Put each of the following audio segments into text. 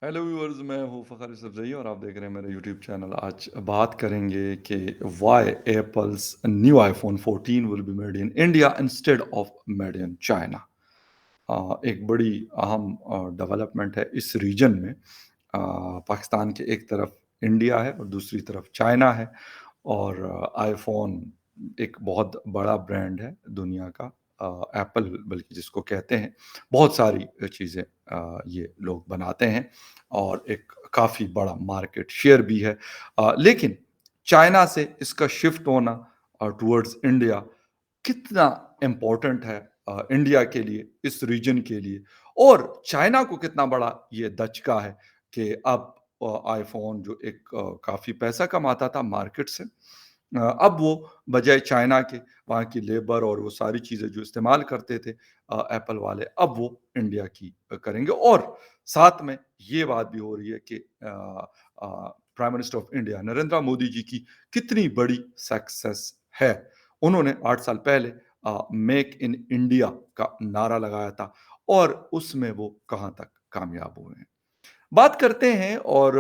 Hello viewers, मैं हूँ फ़खर यूसुफ़ज़ई और आप देख रहे हैं मेरा यूट्यूब चैनल। आज बात करेंगे कि why apples new iPhone 14 will be made in India instead of made in China. एक बड़ी अहम डेवलपमेंट है इस रीजन में। पाकिस्तान के एक तरफ इंडिया है और दूसरी तरफ चाइना है और आईफ़ोन एक बहुत बड़ा ब्रांड है दुनिया का। एप्पल बल्कि जिसको कहते हैं, बहुत सारी चीज़ें ये लोग बनाते हैं और एक काफ़ी बड़ा मार्केट शेयर भी है। लेकिन चाइना से इसका शिफ्ट होना टुवर्ड्स इंडिया कितना इम्पोर्टेंट है इंडिया के लिए, इस रीजन के लिए और चाइना को कितना बड़ा ये दचका है कि अब आईफ़ोन जो एक काफ़ी पैसा कमाता था मार्केट से, अब वो बजाय चाइना के वहाँ की लेबर और वो सारी चीज़ें जो इस्तेमाल करते थे एप्पल वाले, अब वो इंडिया की करेंगे और साथ में ये बात भी हो रही है कि prime minister of India Narendra Modi ji की कितनी बड़ी सक्सेस है। उन्होंने 8 साल पहले मेक इन इंडिया का नारा लगाया था और उसमें वो कहाँ तक कामयाब हुए हैं। बात करते हैं और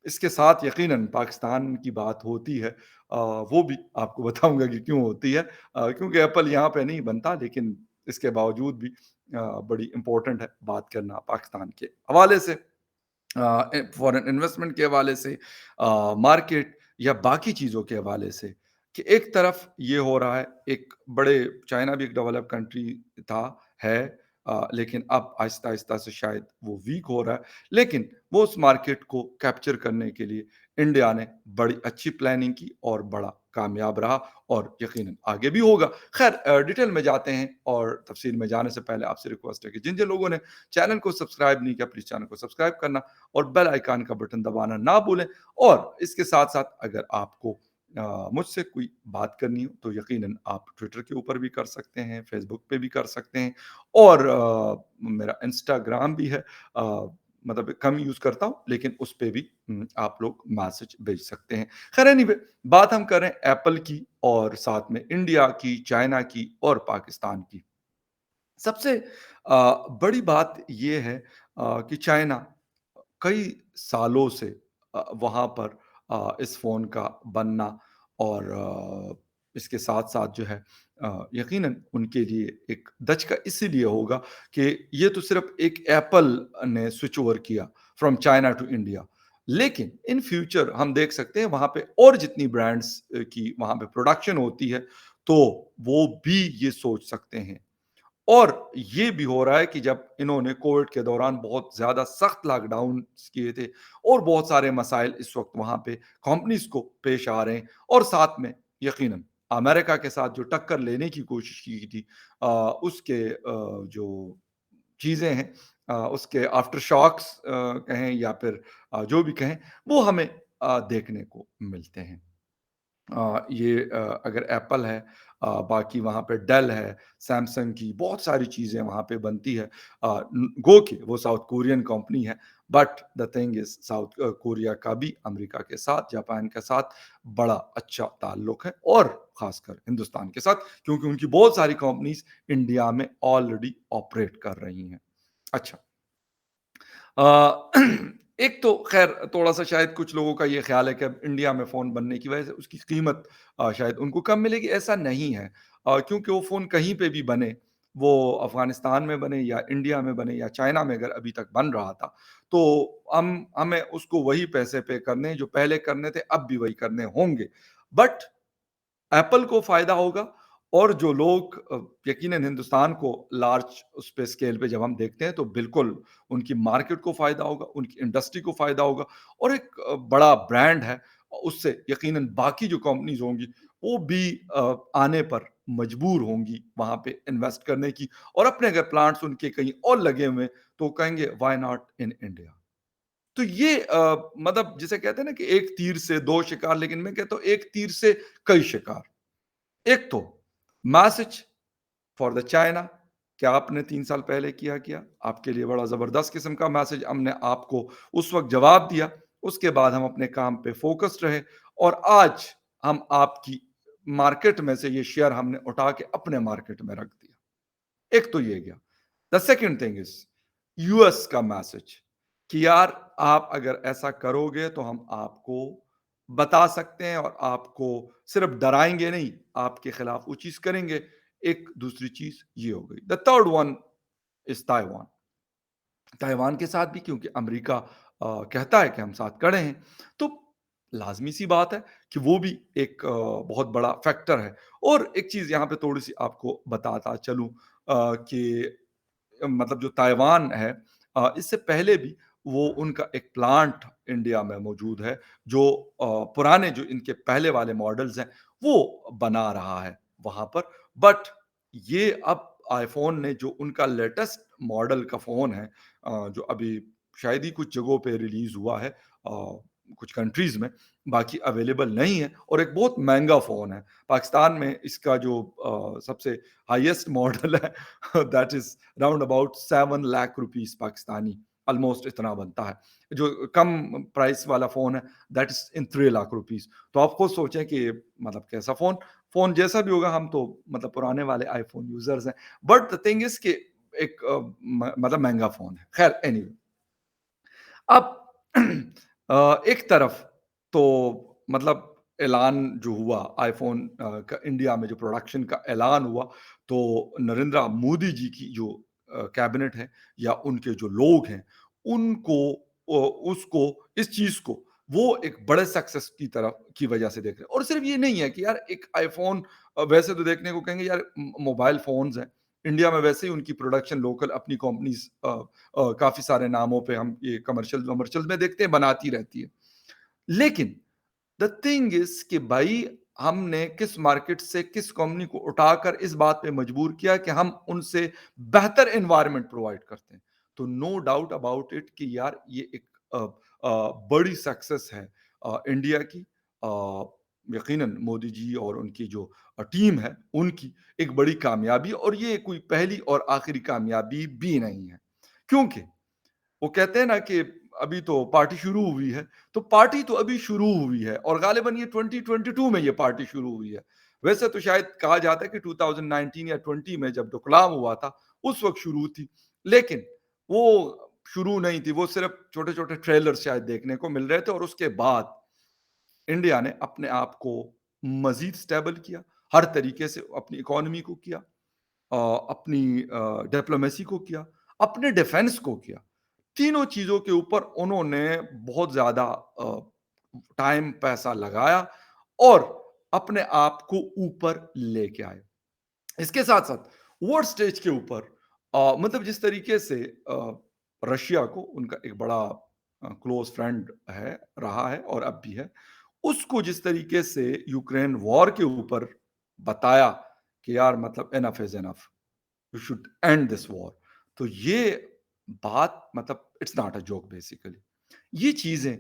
इसके साथ यकीनन पाकिस्तान की बात होती है। वो भी आपको बताऊँगा कि क्यों होती है। क्योंकि एप्पल यहाँ पे नहीं बनता, लेकिन इसके बावजूद भी बड़ी इम्पोर्टेंट है बात करना पाकिस्तान के हवाले से। फॉरेन इन्वेस्टमेंट के हवाले से, मार्केट या बाकी चीज़ों के हवाले से कि एक तरफ ये हो रहा है, एक बड़े चाइना भी एक डेवलप्ड कंट्री था, है, लेकिन अब आहिस्ता-आहिस्ता से शायद वो वीक हो रहा है। लेकिन वो उस मार्केट को कैप्चर करने के लिए इंडिया ने बड़ी अच्छी प्लानिंग की और बड़ा कामयाब रहा और यकीनन आगे भी होगा। ख़ैर डिटेल में जाते हैं और तफ़सील में जाने से पहले आपसे रिक्वेस्ट है कि जिन-जिन लोगों ने चैनल को सब्सक्राइब नहीं किया, प्लीज़ चैनल को सब्सक्राइब करना और बेल आइकन का बटन दबाना ना भूलें और इसके साथ-साथ अगर आपको मुझसे कोई बात करनी हो तो यकीनन आप ट्विटर के ऊपर भी कर सकते हैं, फ़ेसबुक पे भी कर सकते हैं और मेरा इंस्टाग्राम भी है। मतलब कम यूज़ करता हूँ, लेकिन उस पे भी आप लोग मैसेज भेज सकते हैं। ख़ैर एनीवे, बात हम कर रहे हैं एप्पल की और साथ में इंडिया की, चाइना की और पाकिस्तान की। सबसे बड़ी बात ये है कि चाइना कई सालों से वहाँ पर इस फ़ोन का बनना और इसके साथ-साथ जो है यकीनन उनके लिए एक दचका इसीलिए होगा कि ये तो सिर्फ़ एक एप्पल ने स्विच ओवर किया फ्रॉम चाइना टू इंडिया। लेकिन इन फ्यूचर हम देख सकते हैं वहाँ पे और जितनी ब्रांड्स की वहाँ पे प्रोडक्शन होती है, तो वो भी ये सोच सकते हैं और ये भी हो रहा है कि जब इन्होंने कोविड के दौरान बहुत ज़्यादा सख्त लॉकडाउन्स किए थे और बहुत सारे मसाइल इस वक़्त वहाँ पे कंपनीज़ को पेश आ रहे हैं और साथ में यकीनन अमेरिका के साथ जो टक्कर लेने की कोशिश की थी, उसके जो चीज़ें हैं, उसके आफ्टर शॉक्स कहें या फिर जो भी कहें, वो हमें देखने को मिलते हैं। ये अगर एप्पल है, बाकी वहाँ पे डेल है, सैमसंग की बहुत सारी चीज़ें वहाँ पे बनती है। गो के वो साउथ कोरियन कंपनी है, but the thing is south Korea का भी अमेरिका के साथ, जापान के साथ बड़ा अच्छा ताल्लुक है और ख़ासकर हिंदुस्तान के साथ क्योंकि उनकी बहुत सारी कंपनीज़ इंडिया में ऑलरेडी ऑपरेट कर रही हैं। अच्छा। अ, एक तो ख़ैर थोड़ा-सा शायद कुछ लोगों का ये ख़्याल है कि अब इंडिया में फ़ोन बनने की वजह से उसकी कीमत शायद उनको कम मिलेगी, ऐसा नहीं है। क्योंकि वो फ़ोन कहीं पे भी बने, वो अफ़गानिस्तान में बने या इंडिया में बने या चाइना में अगर अभी तक बन रहा था, तो हमें उसको वही पैसे पे करने हैं जो पहले करने थे, अब भी वही करने होंगे। बट एप्पल को फ़ायदा होगा और जो लोग यकीनन हिंदुस्तान को लार्ज उस पे स्केल पे जब हम देखते हैं तो बिल्कुल उनकी मार्केट को फ़ायदा होगा, उनकी इंडस्ट्री को फ़ायदा होगा और एक बड़ा ब्रांड है, उससे यकीनन बाकी जो कंपनीज़ होंगी वो भी आने पर मजबूर होंगी वहाँ पे इन्वेस्ट करने की और अपने अगर प्लांट्स उनके कहीं और लगे हुए हैं तो कहेंगे व्हाई नॉट इन इंडिया। तो ये मतलब जिसे कहते हैं ना कि एक तीर से 2 शिकार, लेकिन मैं कहता हूँ एक तीर से कई शिकार। एक तो मैसेज फॉर द चाइना क्या आपने 3 साल पहले किया? आपके लिए बड़ा ज़बरदस्त किस्म का मैसेज हमने आपको उस वक़्त जवाब दिया। उसके बाद हम अपने काम पे फ़ोकस्ड रहे और आज हम आपकी मार्केट में से ये शेयर हमने उठा के अपने मार्केट में रख दिया। एक तो ये गया। The second thing is US का मैसेज। कि यार आप अगर ऐसा करोगे तो हम आपको बता सकते हैं और आपको सिर्फ़ डराएँगे नहीं, आपके खिलाफ वो चीज़ करेंगे। एक दूसरी चीज़ ये हो गई। The third one is Taiwan. Taiwan के साथ भी क्योंकि अमेरिका कहता है कि हम साथ खड़े हैं, तो लाज़मी-सी बात है कि वो भी एक बहुत बड़ा फैक्टर है। और एक चीज़ यहाँ पे थोड़ी-सी आपको बताता चलूँ कि मतलब जो ताइवान है इससे पहले भी वो उनका एक प्लांट इंडिया में मौजूद है, जो पुराने जो इनके पहले वाले मॉडल्स हैं, वो बना रहा है वहाँ पर। बट ये अब आईफ़ोन ने जो उनका लेटेस्ट मॉडल का फ़ोन है जो अभी शायद ही कुछ जगहों पे रिलीज़ हुआ है कुछ कंट्रीज़ में, बाकी अवेलेबल नहीं है और एक बहुत महँगा फ़ोन है। पाकिस्तान में इसका जो सबसे हाईएस्ट मॉडल है that is round about 7 lakh rupees Pakistani, almost इतना बनता है। जो कम प्राइस वाला फ़ोन है that is in 3 lakh rupees. तो आप खुद सोचें कि मतलब कैसा फ़ोन, फ़ोन जैसा भी होगा हम तो मतलब पुराने वाले आईफ़ोन यूज़र्स हैं। बट द थिंग इज़ कि एक मतलब महँगा फ़ोन है। ख़ैर एनीवे अब एक तरफ तो मतलब ऐलान जो हुआ आईफ़ोन का इंडिया में जो प्रोडक्शन का ऐलान हुआ, तो नरेंद्र मोदी जी की जो कैबिनेट है या उनके जो लोग हैं, उनको उसको इस चीज़ को वो एक बड़े सक्सेस की तरफ की वजह से देख रहे हैं। और सिर्फ़ ये नहीं है कि यार एक आईफ़ोन वैसे तो देखने को कहेंगे यार मोबाइल फ़ोन्स हैं, इंडिया में वैसे ही उनकी प्रोडक्शन लोकल अपनी कंपनीज़ काफ़ी सारे नामों पे हम ये कमर्शियल में देखते हैं बनाती रहती है। लेकिन द थिंग इज़ कि भाई हमने किस मार्केट से किस कंपनी को उठाकर इस बात पे मजबूर किया कि हम उनसे बेहतर एनवायरनमेंट प्रोवाइड करते हैं। तो नो डाउट अबाउट इट कि यार ये एक बड़ी सक्सेस है इंडिया की। यकीनन मोदी जी और उनकी जो टीम है उनकी एक बड़ी कामयाबी और ये कोई पहली और आखिरी कामयाबी भी नहीं है। क्योंकि वो कहते हैं ना कि अभी तो पार्टी शुरू हुई है, तो पार्टी तो अभी शुरू हुई है और गालिबन ये 2022 में ये पार्टी शुरू हुई है। वैसे तो शायद कहा जाता है कि 2019 या 20 में जब डोकलाम हुआ था, उस वक़्त शुरू थी। लेकिन वो शुरू नहीं थी, वो सिर्फ़ छोटे-छोटे ट्रेलर्स शायद देखने को मिल रहे थे और उसके बाद इंडिया ने अपने आप को मज़ीद स्टेबल किया, हर तरीके से अपनी इकोनॉमी को किया अपनी डिप्लोमेसी को किया, अपने डिफेंस को किया। तीनों चीज़ों के ऊपर उन्होंने बहुत ज़्यादा टाइम, पैसा लगाया और अपने आप को ऊपर लेके आए। इसके साथ-साथ वर्ल्ड स्टेज के ऊपर मतलब जिस तरीके से रशिया को उनका एक बड़ा क्लोज़ फ्रेंड है, रहा है और अब भी है। उसको जिस तरीके से यूक्रेन वॉर के ऊपर बताया कि यार मतलब enough is enough. You should and this war. तो ये बात मतलब it's not a joke basically. ये चीज़ें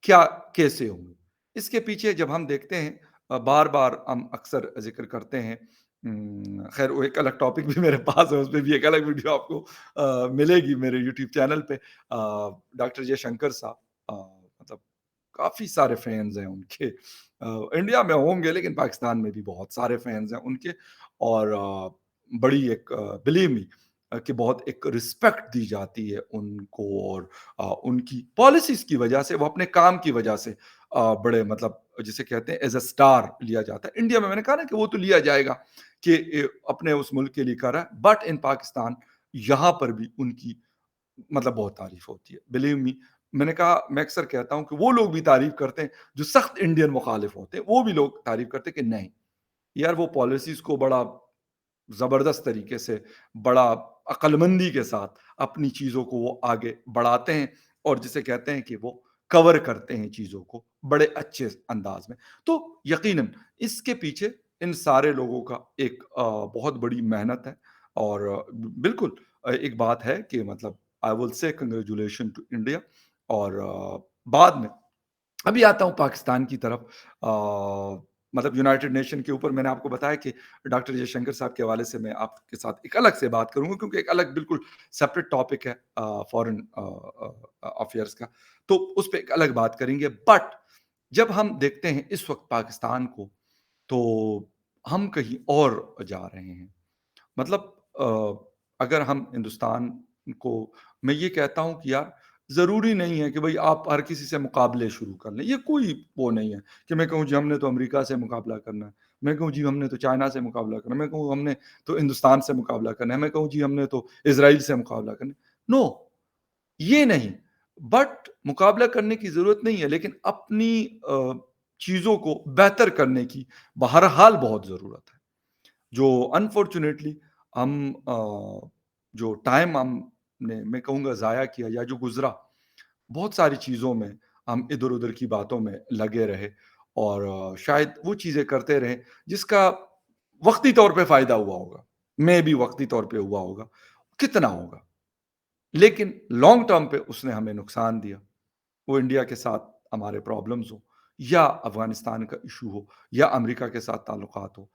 क्या कैसे होंगी? इसके पीछे जब हम देखते हैं बार-बार हम अक्सर ज़िक्र करते हैं खैर वो एक अलग टॉपिक भी मेरे पास है, उसपे भी एक अलग वीडियो आपको मिलेगी मेरे यूट्यूब चैनल पे। डॉक्टर जयशंकर साहब मतलब काफ़ी सारे फैन्स हैं उनके। इंडिया में होंगे लेकिन पाकिस्तान में भी बहुत सारे फैन्स हैं उनके और बड़ी एक बिलीव मी कि बहुत एक रिस्पेक्ट दी जाती है उनको और उनकी पॉलिसीज़ की वजह से, वो अपने काम की वजह से बड़े मतलब जिसे कहते हैं एज़ अ स्टार लिया जाता है। इंडिया में मैंने कहा ना कि वो तो लिया जाएगा कि अपने उस मुल्क के लिए कर रहा है, बट इन पाकिस्तान यहाँ पर भी उनकी मतलब बहुत तारीफ़ होती है। बिलीव मी मैंने कहा मैं अक्सर कहता हूँ कि वो लोग भी तारीफ़ करते हैं जो सख्त इंडियन मुखालिफ होते हैं, वो भी लोग तारीफ़ करते हैं कि नहीं, यार वो पॉलिसीज़ को बड़ा ज़बरदस्त तरीके से, बड़ा अक्लमंदी के साथ अपनी चीज़ों को वो आगे बढ़ाते हैं और जिसे कहते हैं कि वो कवर करते हैं चीज़ों को बड़े अच्छे अंदाज़ में। तो यकीनन इसके पीछे इन सारे लोगों का एक बहुत बड़ी मेहनत है और बिल्कुल एक बात है कि मतलब I will say congratulation to India और बाद में अभी आता हूँ पाकिस्तान की तरफ मतलब यूनाइटेड नेशन के ऊपर मैंने आपको बताया कि डॉक्टर जयशंकर साहब के हवाले से मैं आपके साथ एक अलग से बात करूँगा क्योंकि एक अलग बिल्कुल सेपरेट टॉपिक है फॉरेन अफेयर्स का, तो उस पे एक अलग बात करेंगे। बट जब हम देखते हैं इस वक़्त पाकिस्तान को, तो हम कहीं और जा रहे हैं। मतलब अगर हम हिंदुस्तान को मैं ये कहता हूँ कि यार ज़रूरी नहीं है कि भई आप हर किसी से मुकाबले शुरू कर लें। ये कोई वो नहीं है कि मैं कहूँ जी हमने तो अमेरिका से मुकाबला करना है। मैं कहूँ जी हमने तो चाइना से मुकाबला करना है। मैं कहूँ हमने तो हिंदुस्तान से मुकाबला करना है। मैं कहूँ जी हमने तो इज़राइल से मुकाबला करना है। नो, ये नहीं। बट मुकाबला करने की ज़रूरत नहीं है, लेकिन अपनी चीज़ों को बेहतर करने की बहरहाल बहुत ज़रूरत है। जो अनफॉर्च्यूनेटली हम जो टाइम हमने मैं कहूँगा ज़ाया किया या जो गुज़रा, बहुत सारी चीज़ों में हम इधर-उधर की बातों में लगे रहे और शायद वो चीज़ें करते रहे जिसका वक़्ती तौर पे फ़ायदा हुआ होगा। मेबी वक़्ती तौर पे हुआ होगा। कितना होगा? लेकिन लॉन्ग टर्म पे उसने हमें नुकसान दिया। वो इंडिया के साथ हमारे प्रॉब्लम्स हो या अफ़गानिस्तान का इश्यू हो या अमेरिका के साथ ताल्लुकात हो।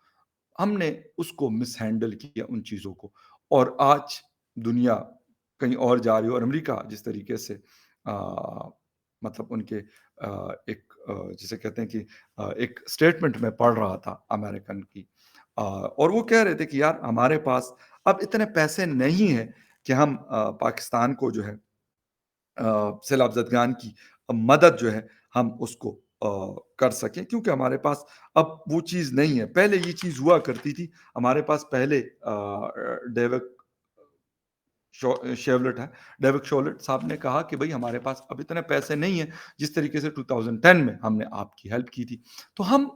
हमने उसको मिसहैंडल किया उन चीज़ों को और आज दुनिया कहीं और जा रही है और अमेरिका जिस तरीके से मतलब उनके एक जिसे कहते हैं कि एक स्टेटमेंट मैं पढ़ रहा था अमेरिकन की और वो कह रहे थे कि यार हमारे पास अब इतने पैसे नहीं हैं कि हम पाकिस्तान को जो है सैलाब ज़दगान की मदद जो है हम उसको कर सकें क्योंकि हमारे पास अब वो चीज़ नहीं है। पहले ये चीज़ हुआ करती थी, हमारे पास पहले डेविड शेवलेट हैं, डेविड शोलेट साहब ने कहा कि भई हमारे पास अब इतने पैसे नहीं हैं, जिस तरीके से 2010 में हमने आपकी हेल्प की थी। तो हम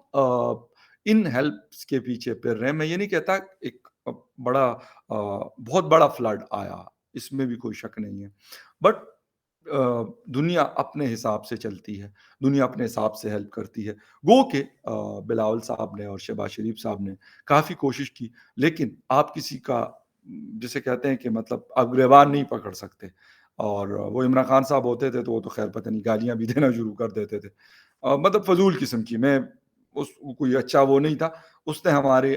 इन हेल्प्स के पीछे फिर रहे हैं। मैं ये नहीं कहता एक बड़ा बहुत बड़ा फ्लड आया, इसमें भी कोई शक नहीं है। बट दुनिया अपने हिसाब से चलती है, दुनिया अपने हिसाब से हेल्प करती है। गो के बिलावल साहब ने और शहबाज शरीफ साहब ने काफ़ी कोशिश की, लेकिन आप किसी का जिसे कहते हैं कि मतलब आप गिरबान नहीं पकड़ सकते और वो इमरान खान साहब होते थे, तो वो तो ख़ैर पता नहीं गालियाँ भी देना शुरू कर देते थे। मतलब फ़ज़ूल किस्म की मैं उस कोई अच्छा वो नहीं था, उसने हमारे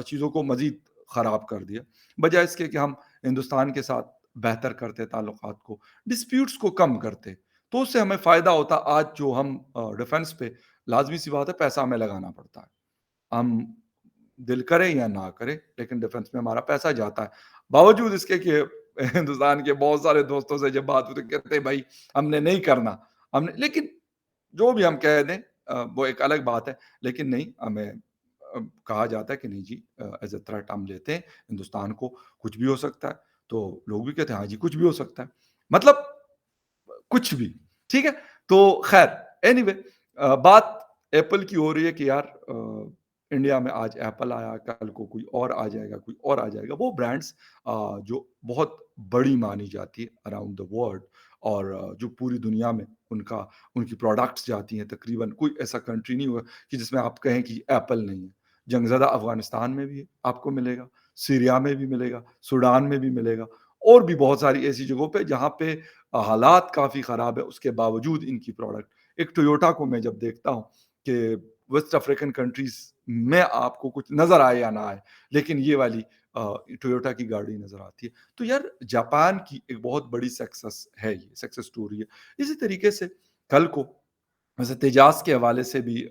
चीज़ों को मज़ीद ख़राब कर दिया। बजाए इसके कि हम हिंदुस्तान के साथ बेहतर करते ताल्लुकात को, डिस्प्यूट्स को कम करते, तो उससे हमें फ़ायदा होता। आज जो हम डिफेंस पे लाज़मी-सी बात है पैसा हमें लगाना पड़ता है। हम दिल करे या ना करे, लेकिन डिफेंस में हमारा पैसा जाता है। बावजूद इसके कि हिंदुस्तान के बहुत सारे दोस्तों से जब बात होती है, कहते हैं भाई हमने नहीं करना, हमने लेकिन जो भी हम कह दें वो एक अलग बात है, लेकिन नहीं हमें कहा जाता है कि नहीं जी एज़ अ थ्रेट हम लेते हैं, हिंदुस्तान को कुछ भी हो सकता है। तो लोग भी कहते हैं हाँ जी, कुछ भी हो सकता है। मतलब कुछ भी, ठीक है? तो ख़ैर एनीवे बात एप्पल की हो रही है कि यार इंडिया में आज एप्पल आया, कल को कोई और आ जाएगा, कोई और आ जाएगा। वो ब्रांड्स जो बहुत बड़ी मानी जाती है अराउंड द वर्ल्ड और जो पूरी दुनिया में उनकी प्रोडक्ट्स जाती हैं तकरीबन कोई ऐसा कंट्री नहीं होगा कि जिसमें आप कहें कि एप्पल नहीं है। जंगज़दा अफ़गानिस्तान में भी आपको मिलेगा, सीरिया में भी मिलेगा, सूडान में भी मिलेगा और भी बहुत सारी ऐसी जगहों पे जहाँ पे हालात काफ़ी ख़राब है, उसके बावजूद इनकी प्रोडक्ट एक टोयोटा को मैं जब देखता हूँ कि वेस्ट अफ्रीकन कंट्रीज़ में आपको कुछ नज़र आए या ना आए, लेकिन ये वाली टोयोटा की गाड़ी नज़र आती है। तो यार जापान की एक बहुत बड़ी सक्सेस है ये, सक्सेस स्टोरी है। इसी तरीके से कल को वैसे तेजास के हवाले से भी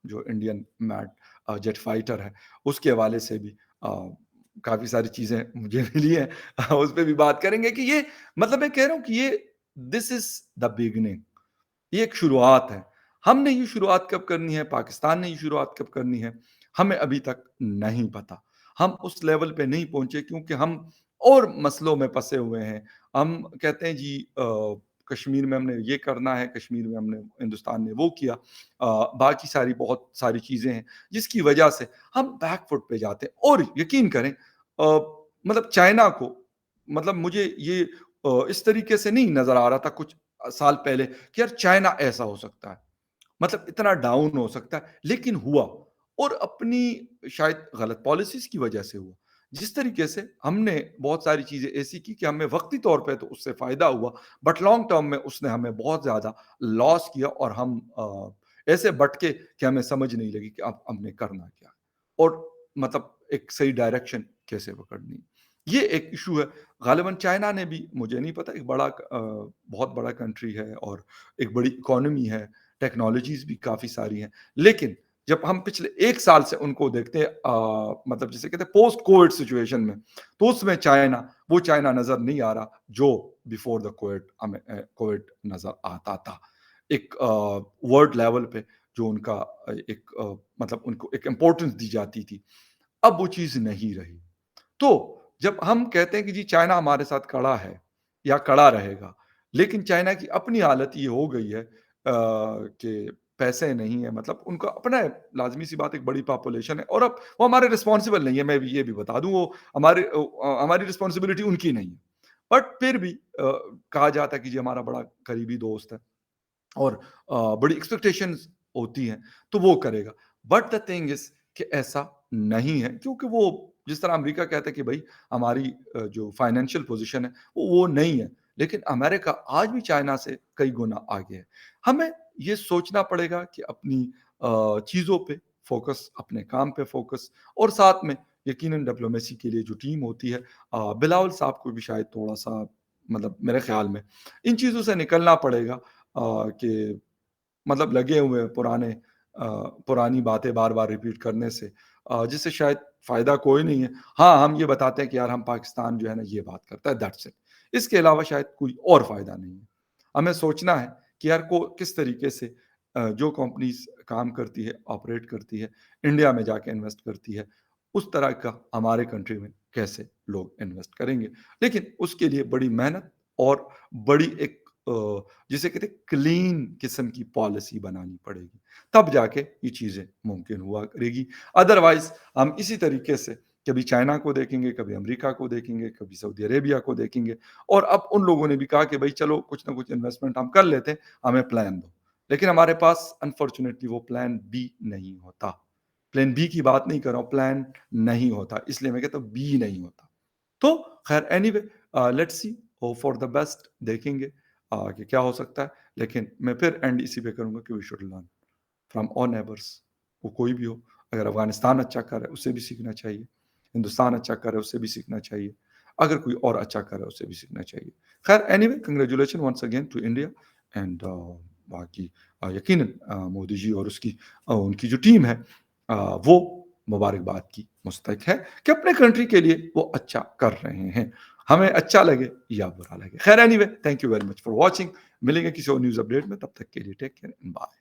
जो इंडियन मैट जेट फाइटर है, उसके हवाले से भी काफ़ी सारी चीज़ें मुझे मिली हैं। उस पे भी बात करेंगे कि ये मतलब मैं कह रहा हूँ कि ये दिस इज़ द बिगिनिंग ये एक शुरुआत है। हमने ये शुरुआत कब करनी है, पाकिस्तान ने ये शुरुआत कब करनी है, हमें अभी तक नहीं पता। हम उस लेवल पे नहीं पहुँचे क्योंकि हम और मसलों में फँसे हुए हैं। हम कहते हैं जी कश्मीर में हमने ये करना है, कश्मीर में हमने हिंदुस्तान ने वो किया। बाकी सारी बहुत सारी चीज़ें हैं, जिसकी वजह से हम बैक फुट पे जाते हैं और यकीन करें मतलब चाइना को मतलब मुझे ये इस तरीके से नहीं नज़र आ रहा था कुछ साल पहले कि यार चाइना ऐसा हो सकता है, मतलब इतना डाउन हो सकता है, लेकिन हुआ और अपनी शायद गलत पॉलिसीज़ की वजह से हुआ। जिस तरीके से हमने बहुत सारी चीज़ें ऐसी की कि हमें वक़्ती तौर पे तो उससे फ़ायदा हुआ, बट लॉन्ग टर्म में उसने हमें बहुत ज़्यादा लॉस किया और हम ऐसे भटके कि हमें समझ नहीं लगी कि अब हमने करना क्या? और मतलब एक सही डायरेक्शन कैसे पकड़नी? ये एक इश्यू है। ग़ालिबन चाइना ने भी मुझे नहीं पता एक बहुत बड़ा कंट्री है और एक बड़ी इकोनॉमी है, टेक्नोलॉज़ीज़ भी काफ़ी सारी हैं। लेकिन जब हम पिछले 1 साल से उनको देखते हैं मतलब जिसे कहते हैं पोस्ट कोविड सिचुएशन में, तो उसमें चाइना, वो चाइना नज़र नहीं आ रहा जो बिफोर द कोविड कोविड नज़र आता था। एक वर्ल्ड लेवल पे जो उनका एक मतलब उनको एक इम्पोर्टेंस दी जाती थी, अब वो चीज़ नहीं रही। तो जब हम कहते हैं कि जी चाइना हमारे साथ खड़ा है या खड़ा रहेगा, लेकिन चाइना की अपनी हालत ये हो गई है कि पैसे नहीं है, मतलब उनका अपना है, लाज़मी सी बात, एक बड़ी पॉपुलेशन है और अब वो हमारे रिस्पॉन्सिबल नहीं है, मैं भी ये भी बता दूँ, वो हमारी रिस्पॉन्सिबिलिटी उनकी नहीं है। बट फिर भी कहा जाता है कि जी हमारा बड़ा करीबी दोस्त है और बड़ी एक्सपेक्टेशंस होती हैं, तो वो करेगा। बट द थिंग इज़ कि ऐसा नहीं है, क्योंकि वो जिस तरह अमेरिका कहता है कि भई हमारी जो फाइनेंशियल पोज़ीशन है, वो नहीं है। लेकिन अमेरिका आज भी चाइना से कई गुना आगे है। हमें ये सोचना पड़ेगा कि अपनी चीज़ों पे फ़ोकस, अपने काम पे फ़ोकस और साथ में यकीनन डिप्लोमेसी के लिए जो टीम होती है बिलावल साहब को भी शायद थोड़ा-सा मतलब मेरे ख़्याल में इन चीज़ों से निकलना पड़ेगा कि मतलब लगे हुए हैं पुरानी बातें बार-बार रिपीट करने से जिससे शायद फ़ायदा कोई नहीं है। हाँ, हम ये बताते हैं कि यार हम पाकिस्तान जो है ना ये बात करता है, दैट्स इट। इसके अलावा शायद कोई और फ़ायदा नहीं है। हमें सोचना है कि यार को किस तरीके से जो कंपनीज़ काम करती है, ऑपरेट करती है, इंडिया में जाके इन्वेस्ट करती है, उस तरह का हमारे कंट्री में कैसे लोग इन्वेस्ट करेंगे। लेकिन उसके लिए बड़ी मेहनत और बड़ी एक जिसे कहते हैं क्लीन किस्म की पॉलिसी बनानी पड़ेगी, तब जाके ये चीज़ें मुमकिन हुआ करेगी। अदरवाइज़ हम इसी तरीके से कभी चाइना को देखेंगे, कभी अमेरिका को देखेंगे, कभी सऊदी अरेबिया को देखेंगे और अब उन लोगों ने भी कहा कि भई चलो कुछ ना कुछ इन्वेस्टमेंट हम कर लेते हैं, हमें प्लान दो। लेकिन हमारे पास अनफॉर्च्यूनेटली वो प्लान बी नहीं होता। प्लान बी की बात नहीं कर रहा हूँ, प्लान नहीं होता, इसलिए मैं कहता हूँ बी नहीं होता। तो खैर anyway let's see, hope for the best, देखेंगे कि क्या हो सकता है। लेकिन मैं फिर एंड इसी पे करूँगा कि we should learn from all neighbours, वो कोई भी हो। अगर अफ़गानिस्तान अच्छा कर रहा है, उससे भी सीखना चाहिए। हिंदुस्तान अच्छा कर रहा है, उससे भी सीखना चाहिए। अगर कोई और अच्छा कर रहा है, उससे भी सीखना चाहिए। खैर anyway congratulation once again to India and बाकी यकीनन मोदी जी और उनकी जो टीम है अ, वो मुबारकबाद की मुस्तहिक है कि अपने कंट्री के लिए वो अच्छा कर रहे हैं। हमें अच्छा लगे या बुरा लगे। खैर anyway thank you very much for watching. मिलेंगे किसी और न्यूज़ अपडेट में, तब तक के लिए टेक केयर एंड बाय।